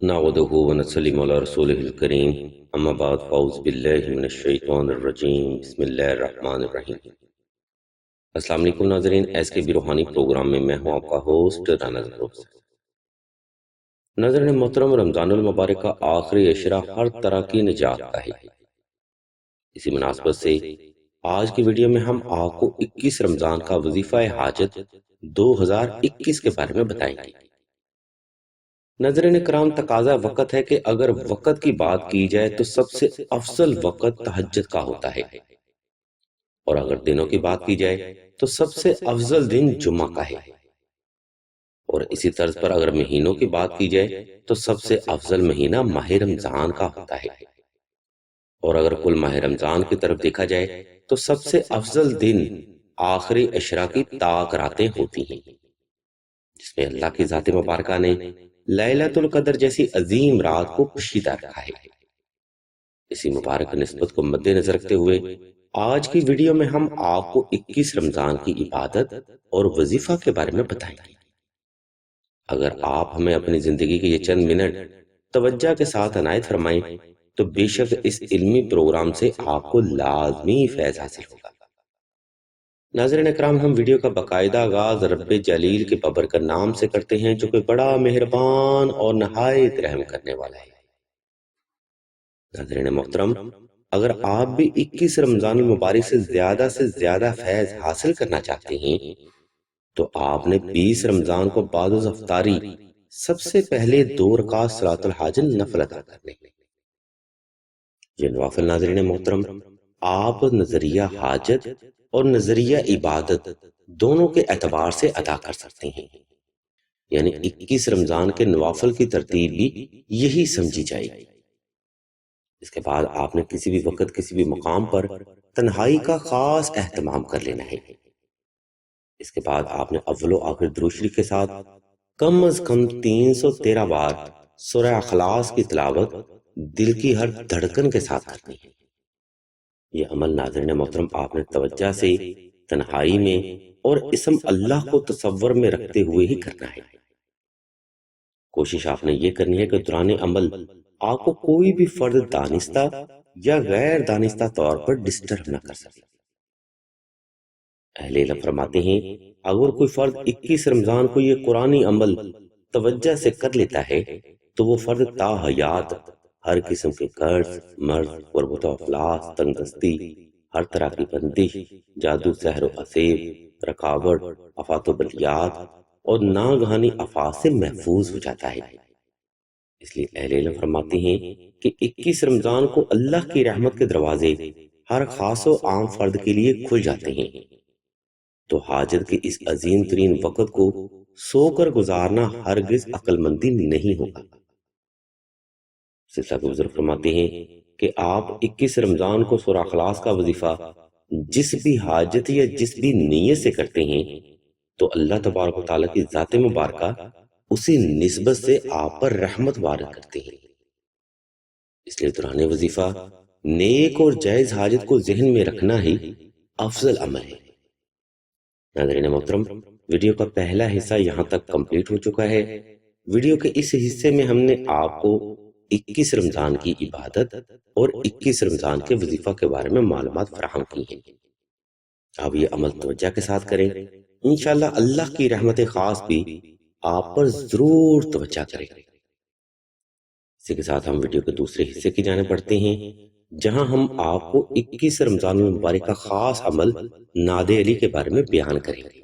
نعوذ ونسلم علی رسولہ الکریم اما بعد فاعوذ باللہ من الشیطان الرجیم بسم اللہ الرحمن الرحیم۔ السلام علیکم ناظرین، ایس کے بی روحانی پروگرام میں میں ہوں آپ کا ہوسٹ رانا زروف۔ ناظرین محترم، رمضان المبارک کا آخری عشرہ ہر طرح کی نجات کا ہے۔ اسی مناسبت سے آج کی ویڈیو میں ہم آپ کو 21 رمضان کا وظیفہ حاجت 2021 کے بارے میں بتائیں گے۔ ناظرین کرام، تقاضا وقت ہے کہ اگر وقت کی بات کی جائے تو سب سے افضل وقت تہجد کا ہوتا ہے، اور اگر دنوں کی بات کی جائے تو سب سے افضل دن جمعہ کا ہے، اور اسی طرز پر اگر مہینوں کی بات کی جائے تو سب سے افضل مہینہ ماہ رمضان کا ہوتا ہے، اور اگر کل ماہ رمضان کی طرف دیکھا جائے تو سب سے افضل دن آخری عشرہ کی طاق راتیں ہوتی ہیں، جس میں اللہ کی ذات مبارکہ نے لیلۃ القدر جیسی عظیم رات کو پوشیدہ رکھا ہے۔ اسی مبارک نسبت کو مد نظر رکھتے ہوئے آج کی ویڈیو میں ہم آپ کو 21 رمضان کی عبادت اور وظیفہ کے بارے میں بتائیں گے۔ اگر آپ ہمیں اپنی زندگی کے یہ چند منٹ توجہ کے ساتھ عنایت فرمائیں تو بے شک اس علمی پروگرام سے آپ کو لازمی فیض حاصل ہوگا۔ ناظرین اکرام، ہم ویڈیو کا باقاعدہ آغاز رب جلیل کے بابرکت نام سے کرتے ہیں جو کہ بڑا مہربان اور نہایت رحم کرنے والا ہے۔ ناظرین محترم، اگر آپ بھی 21 رمضان المبارک سے زیادہ فیض حاصل کرنا چاہتے ہیں تو آپ نے 20 رمضان کو بعد از افطاری سب سے پہلے 2 رکعت صلاۃ الحاجت نفل ادا کرنے۔ یہ نوافل ناظرین محترم آپ نظریہ حاجت اور نظریہ عبادت دونوں کے اعتبار سے ادا کر سکتے ہیں، یعنی 21 رمضان کے نوافل کی ترتیب بھی یہی سمجھی جائے گی۔ اس کے بعد آپ نے کسی بھی وقت کسی بھی مقام پر تنہائی کا خاص اہتمام کر لینا ہے۔ اس کے بعد آپ نے اول و آخر درود شریف کے ساتھ کم از کم 313 بار سورہ اخلاص کی تلاوت دل کی ہر دھڑکن کے ساتھ کرنی ہے۔ یہ عمل ناظرین محترم آپ نے توجہ سے تنہائی میں اور اسم اللہ کو تصور میں رکھتے ہوئے ہی کرنا ہے۔ کوشش آپ نے یہ کرنی ہے کہ دوران عمل آپ کو کوئی بھی فرد دانستہ یا غیر دانستہ طور پر ڈسٹرب نہ کر سکے۔ اہل علم فرماتے ہیں اگر کوئی فرد 21 رمضان کو یہ قرآنی عمل توجہ سے کر لیتا ہے تو وہ فرد تا حیات ہر قسم کے قرض، مرض، غربت و افلاس، تنگ دستی، ہر طرح کی بندش، جادو، سحر و عصیب، رکاوٹ، آفات و بلیات اور ناگہانی آفات سے محفوظ ہو جاتا ہے۔ اس لیے اہل علم فرماتے ہیں کہ 21 رمضان کو اللہ کی رحمت کے دروازے ہر خاص و عام فرد کے لیے کھل جاتے ہیں، تو حاجت کے اس عظیم ترین وقت کو سو کر گزارنا ہرگز عقل مندی نہیں ہوگا۔ سلسلہ کے بزرگ فرماتے ہیں کہ آپ 21 رمضان کو سورہ اخلاص کا وظیفہ جس بھی حاجت یا جس بھی نیت سے کرتے ہیں تو اللہ تبارک و تعالیٰ کی ذات مبارکہ اسی نسبت سے آپ پر رحمت وارد کرتے ہیں۔ اس لیے دوران وظیفہ نیک اور جائز حاجت کو ذہن میں رکھنا ہی افضل عمل ہے۔ ناظرین محترم، ویڈیو کا پہلا حصہ یہاں تک کمپلیٹ ہو چکا ہے۔ ویڈیو کے اس حصے میں ہم نے آپ کو 21 رمضان کی عبادت اور 21 رمضان کے وظیفہ کے بارے میں معلومات فراہم کی ہیں۔ آپ یہ عمل توجہ کے ساتھ کریں، انشاءاللہ اللہ کی رحمت خاص بھی آپ پر ضرور توجہ کرے۔ اسی کے ساتھ ہم ویڈیو کے دوسرے حصے کی جانب بڑھتے ہیں جہاں ہم آپ کو 21 رمضان المبارک کا خاص عمل ناد علی کے بارے میں بیان کریں گے۔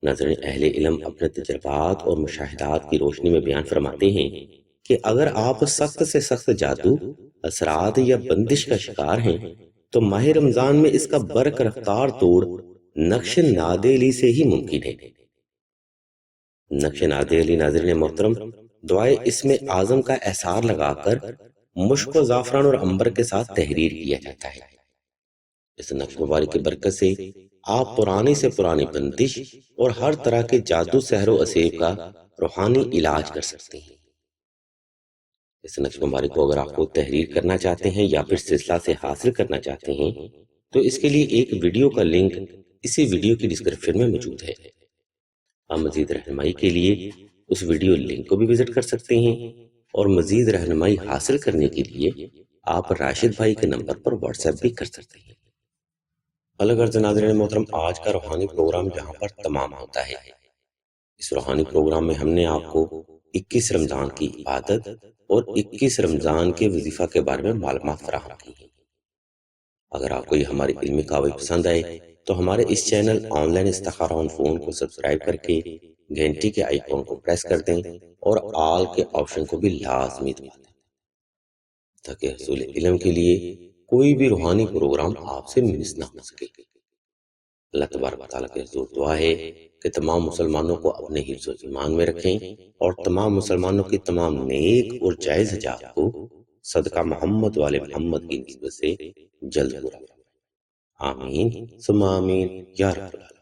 ناظرین، اہل علم اپنے تجربات اور مشاہدات کی روشنی میں بیان فرماتے ہیں کہ اگر آپ سخت سے سخت جادو، اثرات یا بندش کا شکار ہیں تو ماہ رمضان میں اس کا برق رفتار توڑ نقش ناد علی سے ہی ممکن ہے۔ نقش ناد علی ناظرین محترم دعائے اسم اعظم کا احسار لگا کر مشک و زعفران اور عنبر کے ساتھ تحریر کیا جاتا ہے۔ اس نقش مبارک کی برکت سے آپ پرانی سے پرانی بندش اور ہر طرح کے جادو، سحر و عصیب کا روحانی علاج کر سکتے ہیں۔ اس نقش مبارک کو اگر آپ کو تحریر کرنا چاہتے ہیں یا پھر سلسلہ سے حاصل کرنا چاہتے ہیں تو اس کے لیے ایک ویڈیو کا لنک اسی ویڈیو کی ڈسکرپشن میں موجود ہے۔ آپ مزید رہنمائی کے لیے اس ویڈیو لنک کو بھی وزٹ کر سکتے ہیں، اور مزید رہنمائی حاصل کرنے کے لیے آپ راشد بھائی کے نمبر پر واٹس ایپ بھی کر سکتے ہیں۔ اگر ناظرین محترم، آج کا روحانی پروگرام یہاں پر تمام ہوتا ہے۔ اس روحانی پروگرام میں ہم نے آپ کو 21 رمضان کی عبادت اور 21 رمضان کے وظیفہ کے بارے میں معلومات فراہم کی ہیں۔ اگر آپ کو یہ ہماری علمی کاوی پسند آئے تو ہمارے اس چینل آن لائن استخارہ آن فون کو سبسکرائب کر کے گھنٹی کے آئیکن کو پریس کر دیں اور آل کے آپشن کو بھی لازمی دبا دیں، تاکہ حصول علم کے لیے کوئی بھی روحانی پروگرام آپ سے مس نہ ہو سکے۔ اللہ تبارک و تعالیٰ کے حضور دعا ہے کہ تمام مسلمانوں کو اپنے حفظ و ایمان میں رکھیں، اور تمام مسلمانوں کی تمام نیک اور جائز حاجات کو صدقہ محمد والے محمد کی نسبت سے جلد پورا کریں۔ آمین ثم آمین یا رب العالمین۔